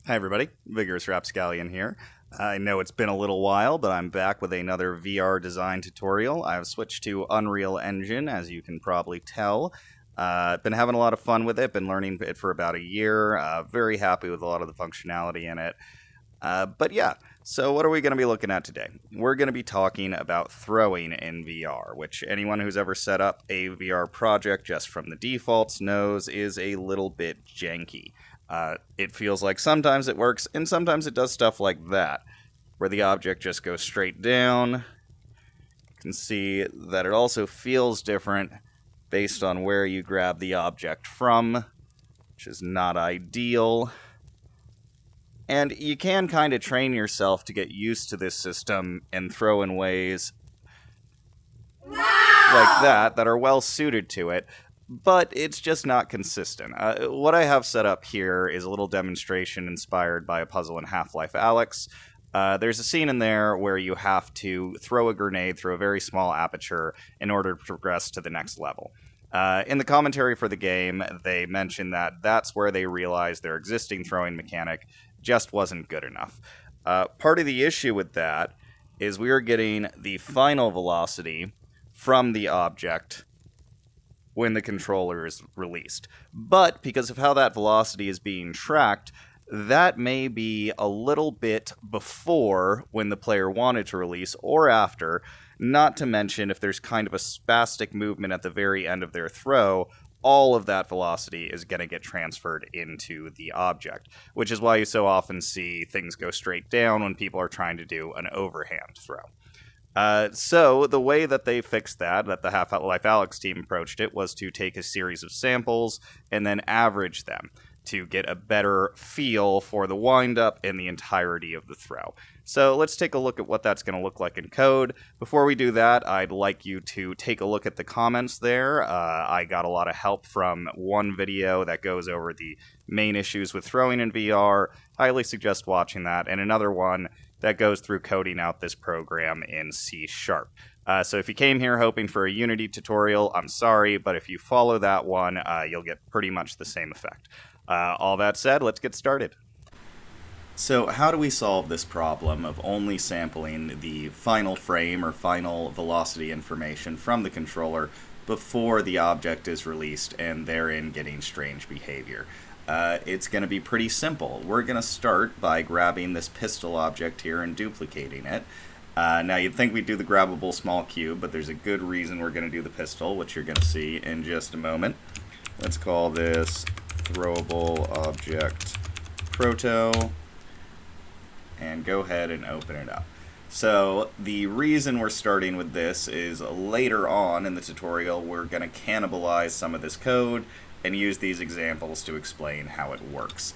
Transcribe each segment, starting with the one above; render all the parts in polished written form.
Hi everybody, Vigorous Rapscallion here. I know it's been a little while, but I'm back with another VR design tutorial. I've switched to Unreal Engine, as you can probably tell. Been having a lot of fun with it, been learning it for about a year. Very happy with a lot of the functionality in it. But yeah, so what are we going to be looking at today? We're going to be talking about throwing in VR, which anyone who's ever set up a VR project just from the defaults knows is a little bit janky. It feels like sometimes it works, and sometimes it does stuff like that, where the object just goes straight down. You can see that it also feels different based on where you grab the object from, which is not ideal. And you can kind of train yourself to get used to this system and throw in ways like that are well suited to it, but it's just not consistent. What I have set up here is a little demonstration inspired by a puzzle in Half-Life Alyx. There's a scene in there where you have to throw a grenade through a very small aperture in order to progress to the next level. In the commentary for the game, they mention that that's where they realized their existing throwing mechanic just wasn't good enough. Part of the issue with that is we are getting the final velocity from the object when the controller is released. But because of how that velocity is being tracked, that may be a little bit before when the player wanted to release or after, not to mention if there's kind of a spastic movement at the very end of their throw, all of that velocity is going to get transferred into the object, which is why you so often see things go straight down when people are trying to do an overhand throw. So the way that they fixed that the Half-Life Alyx team approached it, was to take a series of samples and then average them to get a better feel for the wind-up and the entirety of the throw. So let's take a look at what that's going to look like in code. Before we do that, I'd like you to take a look at the comments there. I got a lot of help from one video that goes over the main issues with throwing in VR. Highly suggest watching that, and another one that goes through coding out this program in C#. So if you came here hoping for a Unity tutorial, I'm sorry, but if you follow that one, you'll get pretty much the same effect. All that said, let's get started. So how do we solve this problem of only sampling the final frame or final velocity information from the controller before the object is released and therein getting strange behavior? It's going to be pretty simple. We're going to start by grabbing this pistol object here and duplicating it. Now you'd think we'd do the grabbable small cube, but there's a good reason we're going to do the pistol, which you're going to see in just a moment. Let's call this Throwable Object Proto, and go ahead and open it up. So the reason we're starting with this is later on in the tutorial we're going to cannibalize some of this code and use these examples to explain how it works.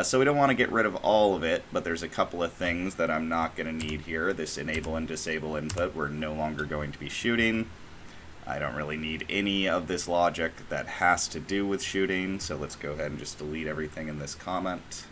So we don't want to get rid of all of it, but there's a couple of things that I'm not going to need here. This enable and disable input, we're no longer going to be shooting. I don't really need any of this logic that has to do with shooting, so let's go ahead and just delete everything in this comment.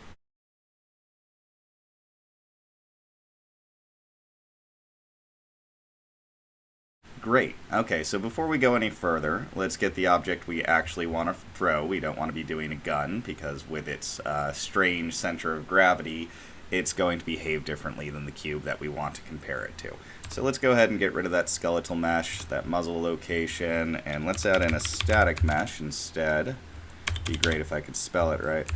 Great. Okay, so before we go any further, let's get the object we actually want to throw. We don't want to be doing a gun, because with its strange center of gravity, it's going to behave differently than the cube that we want to compare it to. So let's go ahead and get rid of that skeletal mesh, that muzzle location, and let's add in a static mesh instead. Be great if I could spell it right.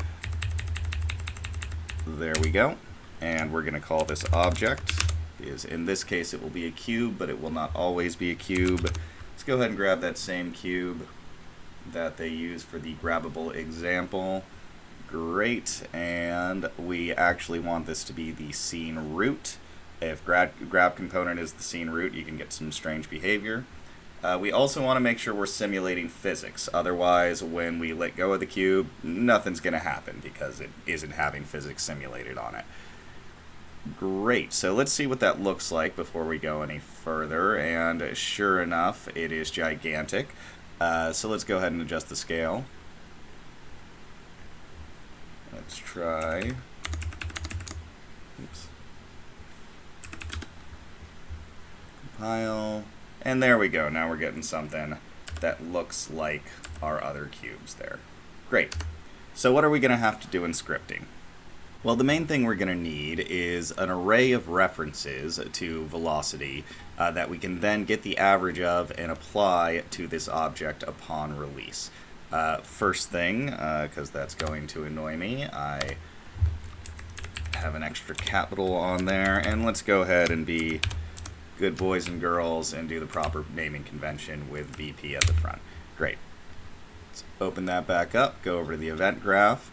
There we go. And we're going to call this object. Is in this case it will be a cube, but it will not always be a cube. Let's go ahead and grab that same cube that they use for the grabbable example. Great, and we actually want this to be the scene root. If grab component is the scene root, you can get some strange behavior. We also want to make sure we're simulating physics. Otherwise, when we let go of the cube, nothing's going to happen because it isn't having physics simulated on it. Great, so let's see what that looks like before we go any further, and sure enough, it is gigantic. So let's go ahead and adjust the scale. Let's try. Oops. Compile, and there we go. Now we're getting something that looks like our other cubes there. Great. So what are we going to have to do in scripting? Well, the main thing we're going to need is an array of references to velocity that we can then get the average of and apply to this object upon release. First thing, because that's going to annoy me, I have an extra capital on there, and let's go ahead and be good boys and girls and do the proper naming convention with VP at the front. Great. Let's open that back up, go over to the event graph.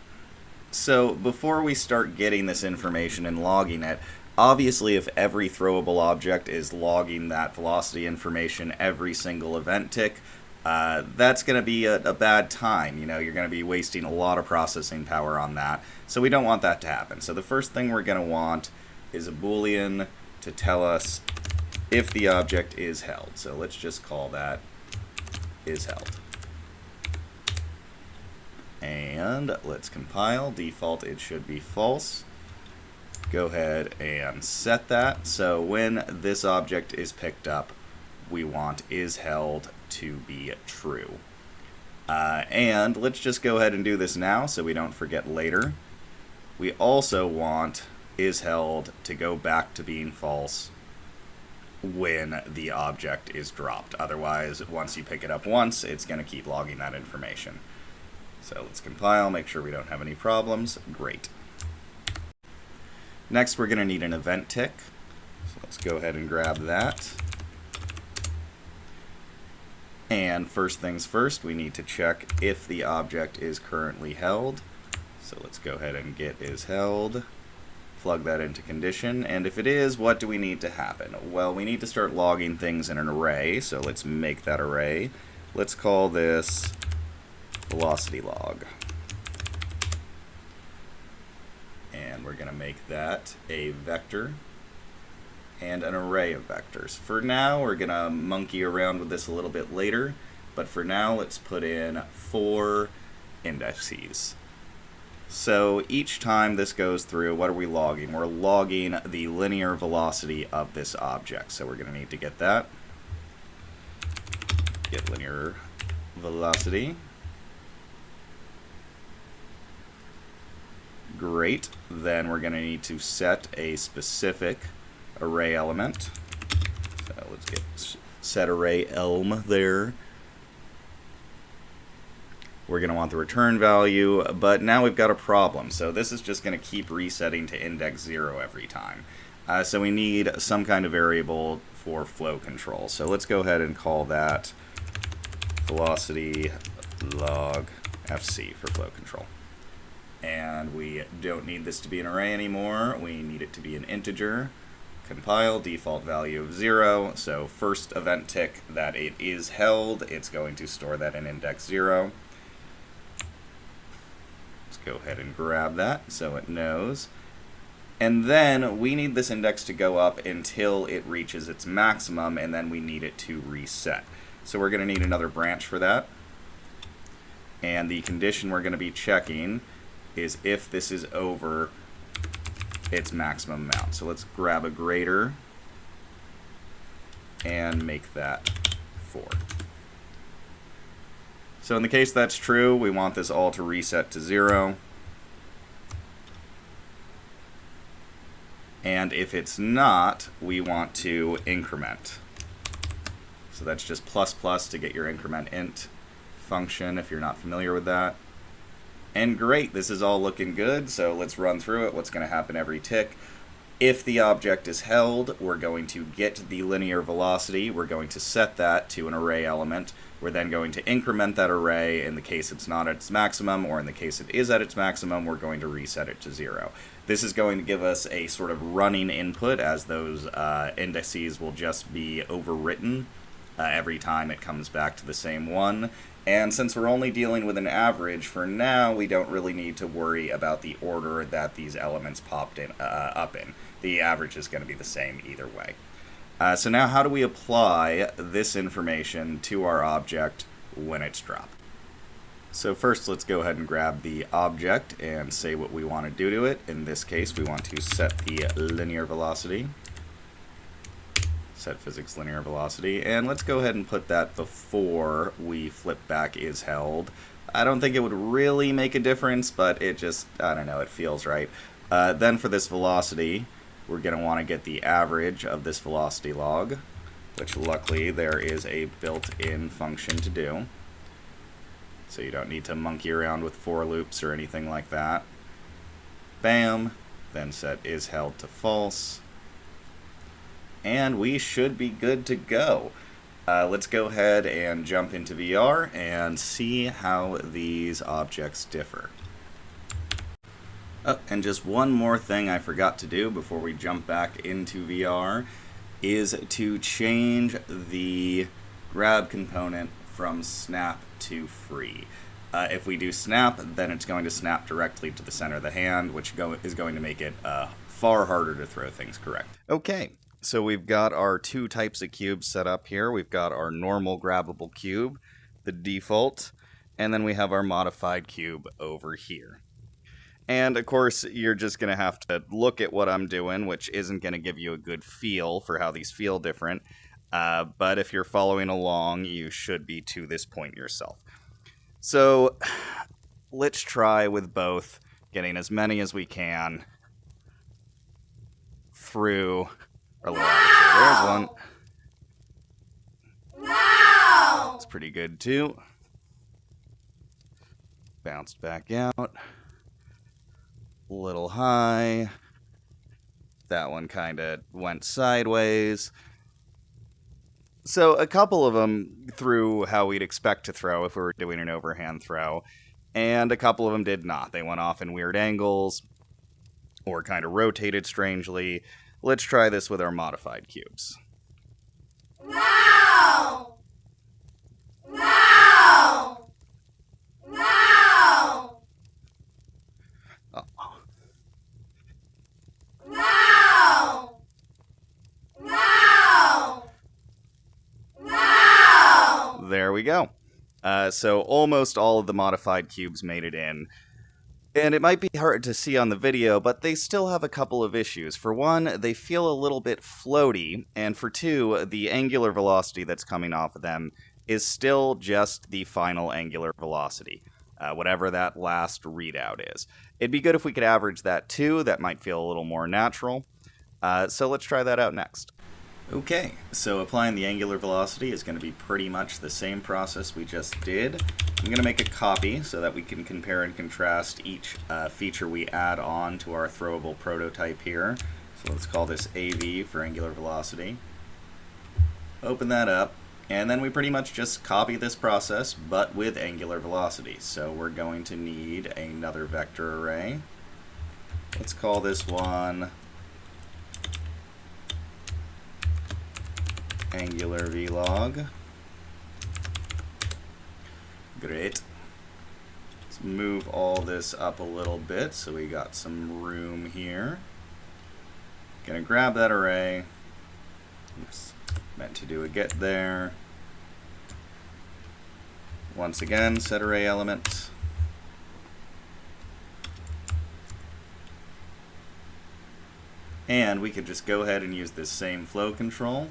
So before we start getting this information and logging it, obviously if every throwable object is logging that velocity information every single event tick, that's going to be a bad time. You know, you're going to be wasting a lot of processing power on that. So we don't want that to happen. So the first thing we're going to want is a Boolean to tell us if the object is held. So let's just call that is held. And let's compile. Default, it should be false. Go ahead and set that. So when this object is picked up, we want is held to be true. And let's just go ahead and do this now so we don't forget later. We also want is held to go back to being false when the object is dropped. Otherwise, once you pick it up once, it's going to keep logging that information. So let's compile, make sure we don't have any problems. Great. Next, we're going to need an event tick. So let's go ahead and grab that. And first things first, we need to check if the object is currently held. So let's go ahead and get is held. Plug that into condition, and if it is, what do we need to happen? Well, we need to start logging things in an array, so let's make that array. Let's call this velocity log. And we're going to make that a vector and an array of vectors. For now, we're going to monkey around with this a little bit later, but for now, let's put in 4 indices. So each time this goes through, what are we logging? We're logging the linear velocity of this object. So we're going to need to get that. Get linear velocity. Great. Then we're going to need to set a specific array element. So let's get set array elm there. We're going to want the return value, but now we've got a problem. So this is just going to keep resetting to index 0 every time. So we need some kind of variable for flow control. So let's go ahead and call that velocity log FC for flow control. And we don't need this to be an array anymore. We need it to be an integer. Compile, default value of 0. So first event tick that it is held, it's going to store that in index 0. Go ahead and grab that so it knows. And then we need this index to go up until it reaches its maximum, and then we need it to reset. So we're going to need another branch for that. And the condition we're going to be checking is if this is over its maximum amount. So let's grab a greater and make that 4. So in the case that's true, we want this all to reset to 0. And if it's not, we want to increment. So that's just plus plus to get your increment int function if you're not familiar with that. And great, this is all looking good, so let's run through it. What's going to happen every tick? If the object is held, we're going to get the linear velocity. We're going to set that to an array element. We're then going to increment that array in the case it's not at its maximum, or in the case it is at its maximum, we're going to reset it to 0. This is going to give us a sort of running input, as those indices will just be overwritten every time it comes back to the same one. And since we're only dealing with an average, for now, we don't really need to worry about the order that these elements popped in, up in. The average is going to be the same either way. So now how do we apply this information to our object when it's dropped? So first, let's go ahead and grab the object and say what we want to do to it. In this case, we want to set the linear velocity. Set physics linear velocity, and let's go ahead and put that before we flip back is held. I don't think it would really make a difference, but it just, I don't know, it feels right. Then for this velocity, we're going to want to get the average of this velocity log, which luckily there is a built-in function to do. So you don't need to monkey around with for loops or anything like that. Bam, then set is held to false. And we should be good to go. Let's go ahead and jump into VR and see how these objects differ. Oh, and just one more thing I forgot to do before we jump back into VR is to change the grab component from snap to free. If we do snap, then it's going to snap directly to the center of the hand, which is going to make it far harder to throw things correct. Okay, so we've got our two types of cubes set up here. We've got our normal grabbable cube, the default, and then we have our modified cube over here. And of course, you're just going to have to look at what I'm doing, which isn't going to give you a good feel for how these feel different. But if you're following along, you should be to this point yourself. So let's try with both, getting as many as we can through our little There's one. Wow! It's pretty good too. Bounced back out. Little high. That one kind of went sideways. So a couple of them threw how we'd expect to throw if we were doing an overhand throw, and a couple of them did not. They went off in weird angles or kind of rotated strangely. Let's try this with our modified cubes. Wow! Wow! Wow! Oh. Wow! Wow! Wow! There we go. So almost all of the modified cubes made it in. And it might be hard to see on the video, but they still have a couple of issues. For one, they feel a little bit floaty, and for two, the angular velocity that's coming off of them is still just the final angular velocity, whatever that last readout is. It'd be good if we could average that too. That might feel a little more natural. So let's try that out next. Okay, so applying the angular velocity is going to be pretty much the same process we just did. I'm going to make a copy so that we can compare and contrast each feature we add on to our throwable prototype here. So let's call this AV for angular velocity. Open that up, and then we pretty much just copy this process, but with angular velocity. So we're going to need another vector array. Let's call this one angular vlog. Great. Let's move all this up a little bit so we got some room here. Gonna grab that array. Oops, meant to do a get there. Once again, set array element. And we could just go ahead and use this same flow control.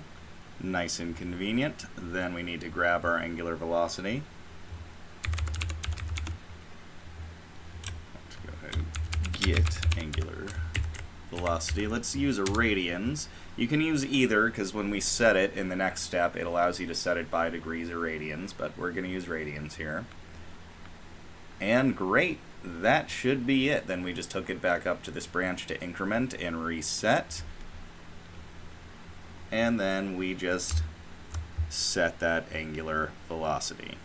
Nice and convenient. Then we need to grab our angular velocity. Let's go ahead and get angular velocity. Let's use radians. You can use either, because when we set it in the next step, it allows you to set it by degrees or radians, but we're going to use radians here. And great, that should be it. Then we just hook it back up to this branch to increment and reset. And then we just set that angular velocity.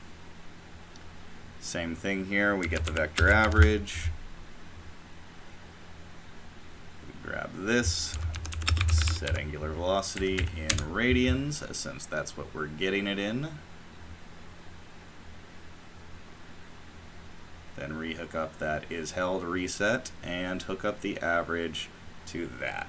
Same thing here, we get the vector average. We grab this, set angular velocity in radians, since that's what we're getting it in. Then rehook up that is held reset and hook up the average to that.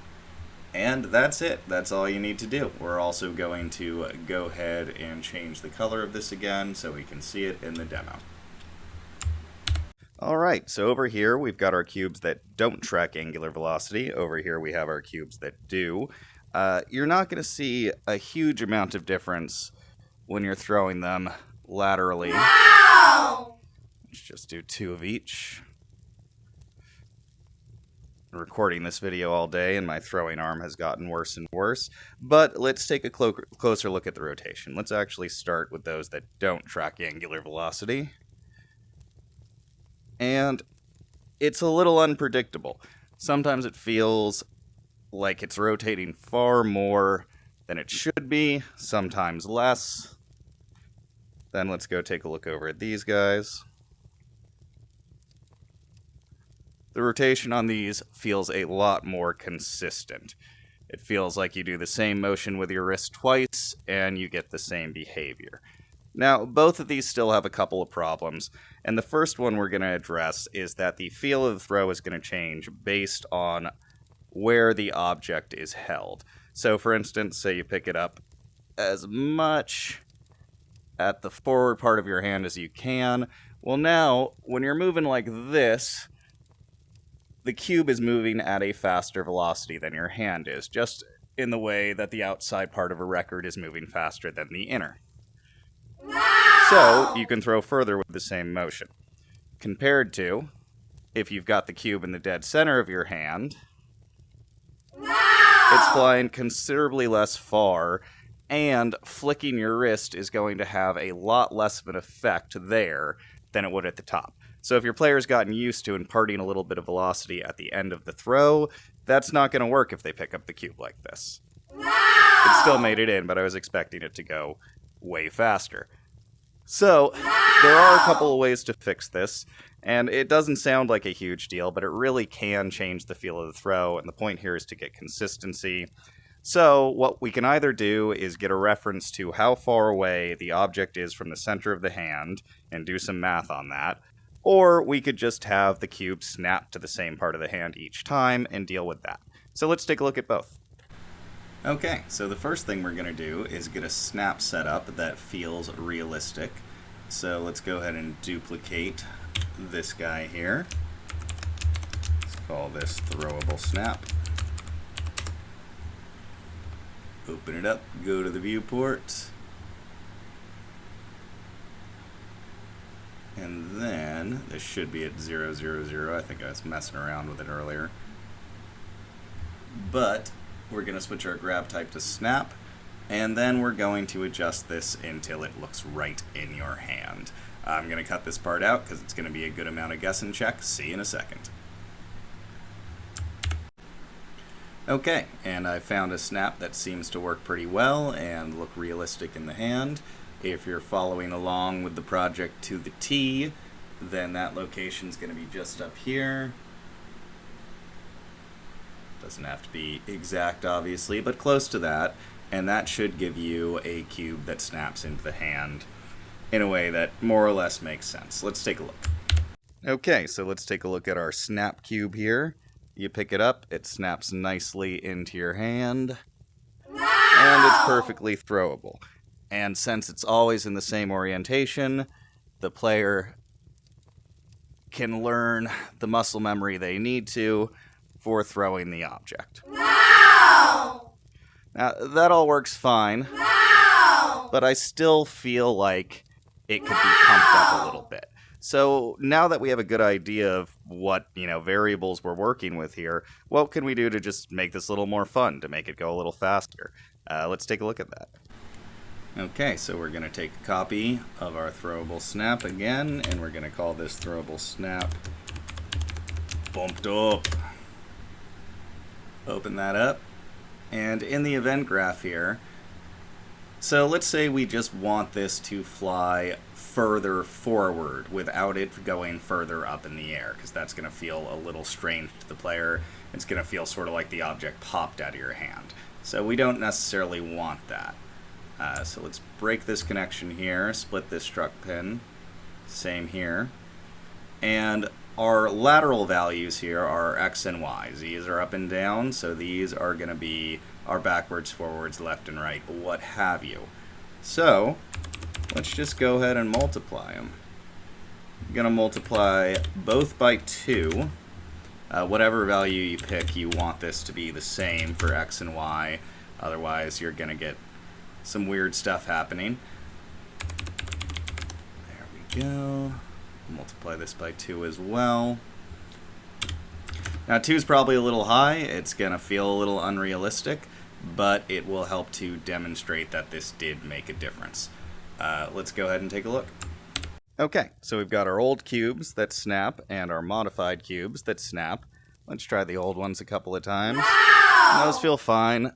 And that's it. That's all you need to do. We're also going to go ahead and change the color of this again so we can see it in the demo. Alright, so over here we've got our cubes that don't track angular velocity. Over here we have our cubes that do. You're not going to see a huge amount of difference when you're throwing them laterally. Wow! Let's just do 2 of each. recording this video all day and my throwing arm has gotten worse and worse, but let's take a closer look at the rotation. Let's actually start with those that don't track angular velocity. And it's a little unpredictable. Sometimes it feels like it's rotating far more than it should be, sometimes less. Then let's go take a look over at these guys. The rotation on these feels a lot more consistent. It feels like you do the same motion with your wrist twice, and you get the same behavior. Now, both of these still have a couple of problems, and the first one we're going to address is that the feel of the throw is going to change based on where the object is held. So, for instance, say you pick it up as much at the forward part of your hand as you can. Well, now, when you're moving like this, the cube is moving at a faster velocity than your hand is, just in the way that the outside part of a record is moving faster than the inner. So, you can throw further with the same motion. Compared to, if you've got the cube in the dead center of your hand, it's flying considerably less far, and flicking your wrist is going to have a lot less of an effect there than it would at the top. So if your player's gotten used to imparting a little bit of velocity at the end of the throw, that's not going to work if they pick up the cube like this. It still made it in, but I was expecting it to go way faster. So, there are a couple of ways to fix this, and it doesn't sound like a huge deal, but it really can change the feel of the throw, and the point here is to get consistency. So, what we can either do is get a reference to how far away the object is from the center of the hand, and do some math on that, or we could just have the cube snap to the same part of the hand each time and deal with that. So let's take a look at both. Okay, so the first thing we're going to do is get a snap setup that feels realistic. So let's go ahead and duplicate this guy here. Let's call this Throwable Snap. Open it up, go to the viewport. And then, this should be at 0, 0, 0. I think I was messing around with it earlier. But we're going to switch our grab type to snap, and then we're going to adjust this until it looks right in your hand. I'm going to cut this part out because it's going to be a good amount of guess and check. See you in a second. Okay, and I found a snap that seems to work pretty well and look realistic in the hand. If you're following along with the project to the T, then that location's going to be just up here. Doesn't have to be exact, obviously, but close to that. And that should give you a cube that snaps into the hand in a way that more or less makes sense. Let's take a look. Okay, so let's take a look at our snap cube here. You pick it up, it snaps nicely into your hand, and it's perfectly throwable. And since it's always in the same orientation, the player can learn the muscle memory they need to for throwing the object. No! Now, that all works fine, No! but I still feel like it could be pumped up a little bit. So now that we have a good idea of what, variables we're working with here, what can we do to just make this a little more fun, to make it go a little faster? Let's take a look at that. Okay, so we're going to take a copy of our Throwable Snap again, and we're going to call this Throwable Snap Bumped Up. Open that up, and in the event graph here, so let's say we just want this to fly further forward without it going further up in the air, because that's going to feel a little strange to the player. It's going to feel sort of like the object popped out of your hand. So we don't necessarily want that. So let's break this connection here, split this struck pin, same here, and our lateral values here are X and Y. Z's are up and down, so these are going to be our backwards, forwards, left and right, what have you. So let's just go ahead and multiply them. I'm going to multiply both by 2. Whatever value you pick, you want this to be the same for X and Y, otherwise you're going to get some weird stuff happening. There we go. Multiply this by 2 as well. Now, 2 is probably a little high. It's going to feel a little unrealistic, but it will help to demonstrate that this did make a difference. Let's go ahead and take a look. Okay, so we've got our old cubes that snap and our modified cubes that snap. Let's try the old ones a couple of times. Wow! Those feel fine,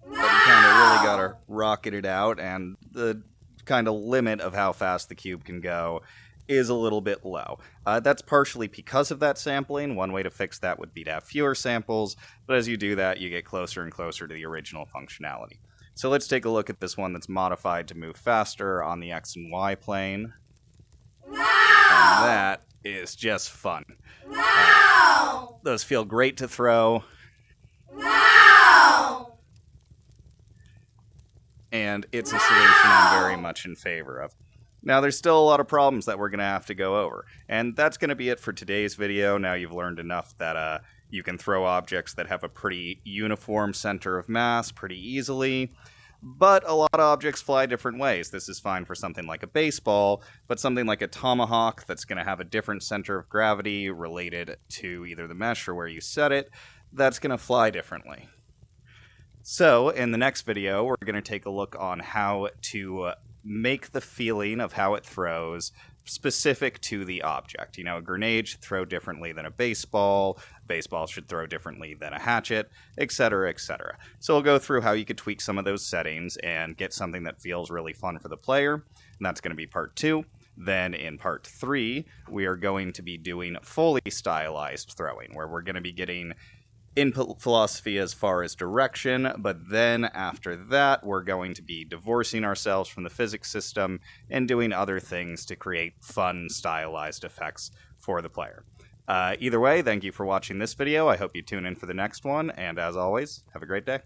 but you kind of really gotta rocket it out, and the kind of limit of how fast the cube can go is a little bit low. That's partially because of that sampling. One way to fix that would be to have fewer samples, but as you do that, you get closer and closer to the original functionality. So let's take a look at this one that's modified to move faster on the X and Y plane. Wow! And that is just fun. Wow! Those feel great to throw. Wow! And it's a solution I'm very much in favor of. Now, there's still a lot of problems that we're going to have to go over, and that's going to be it for today's video. Now you've learned enough that you can throw objects that have a pretty uniform center of mass pretty easily, but a lot of objects fly different ways. This is fine for something like a baseball, but something like a tomahawk that's going to have a different center of gravity related to either the mesh or where you set it, that's going to fly differently. So, in the next video, we're going to take a look on how to make the feeling of how it throws specific to the object. You know, a grenade should throw differently than a baseball should throw differently than a hatchet, etc., etc. So we'll go through how you could tweak some of those settings and get something that feels really fun for the player, and that's going to be part 2. Then in part 3, we are going to be doing fully stylized throwing, where we're going to be getting input philosophy as far as direction, but then after that, we're going to be divorcing ourselves from the physics system and doing other things to create fun, stylized effects for the player. Either way, thank you for watching this video. I hope you tune in for the next one, and as always, have a great day.